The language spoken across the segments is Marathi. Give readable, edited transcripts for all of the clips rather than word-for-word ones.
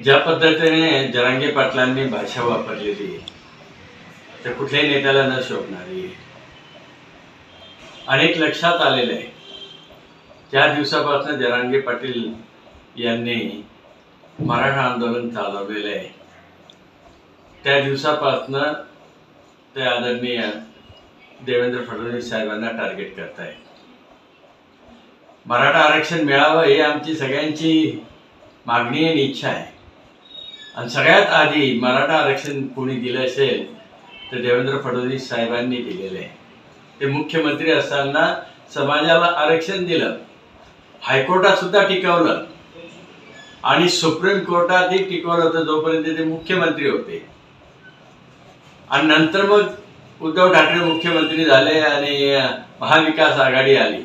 ज्या पद्धतीने जरांगे पाटलांनी भाषा वापरलेली तर कुठल्याही नेत्याला न शोभणारी अनेक लक्षात आलेले आहे। ज्या दिवसापासून जरांगे पाटील यांनी मराठा आंदोलन चालवलेले आहे त्या दिवसापासून ते आदरणीय देवेंद्र फडणवीस साहेबांना टार्गेट करताय। मराठा आरक्षण मिळावं ही आमची सगळ्यांची मागणी आणि इच्छा आहे आणि सगळ्यात आधी मराठा आरक्षण कोणी दिलं असेल तर देवेंद्र फडणवीस साहेबांनी दिलेले आहे। ते मुख्यमंत्री असताना समाजाला आरक्षण दिलं, हायकोर्टात सुद्धा टिकवलं आणि सुप्रीम कोर्टातही टिकवलं होतं जोपर्यंत ते मुख्यमंत्री होते। आणि नंतर मग उद्धव ठाकरे मुख्यमंत्री झाले आणि महाविकास आघाडी आली,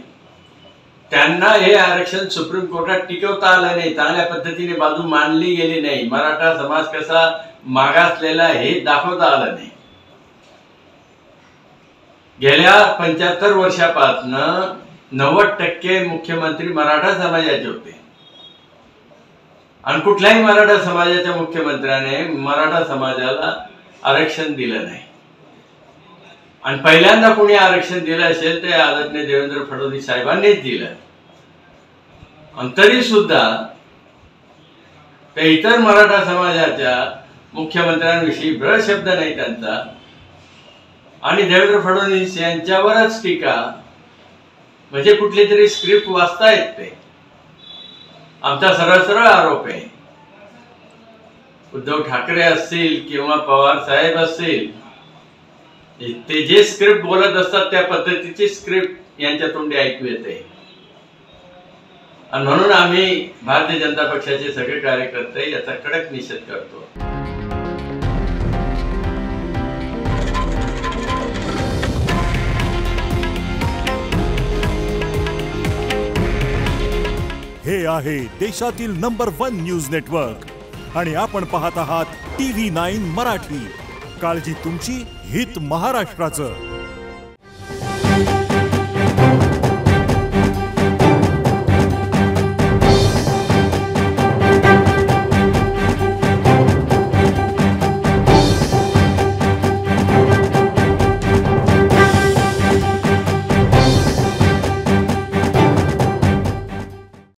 त्यांना हे आरक्षण सुप्रीम कोर्टात टिकवता आलं नाही, चांगल्या पद्धतीने बाजू मांडली गेली नाही, मराठा समाज कसा मागासलेला हे दाखवता आलं नाही। गेल्या 75 वर्षापासून 90% मुख्यमंत्री मराठा समाजाचे होते आणि कुठल्याही मराठा समाजाच्या मुख्यमंत्र्याने मराठा समाजाला आरक्षण दिलं नाही। आणि पहिल्यांदा कोणी आरक्षण दिलं असेल ते आदरणीय देवेंद्र फडणवीस साहेबांनीच दिलं। आणि तरी सुद्धा ते इतर मराठा समाजाच्या मुख्यमंत्र्यांविषयी ब्र शब्द नाही त्यांचा आणि देवेंद्र फडणवीस यांच्यावरच टीका, म्हणजे कुठली तरी स्क्रिप्ट वाचतायत ते। आमचा सरळ आरोप आहे, उद्धव ठाकरे असतील किंवा पवार साहेब असतील, ते जे स्क्रिप्ट बोलत असतात त्या पद्धतीची स्क्रिप्ट यांच्या तोंडी ऐकू येते। आणि म्हणून आम्ही भारतीय जनता पक्षाचे सगळे कार्यकर्ते याचा कडक निषेध करतो। हे आहे देशातील नंबर 1 न्यूज नेटवर्क आणि आपण पाहत आहात TV9 मराठी। काळजी तुमची, हित महाराष्ट्राचं।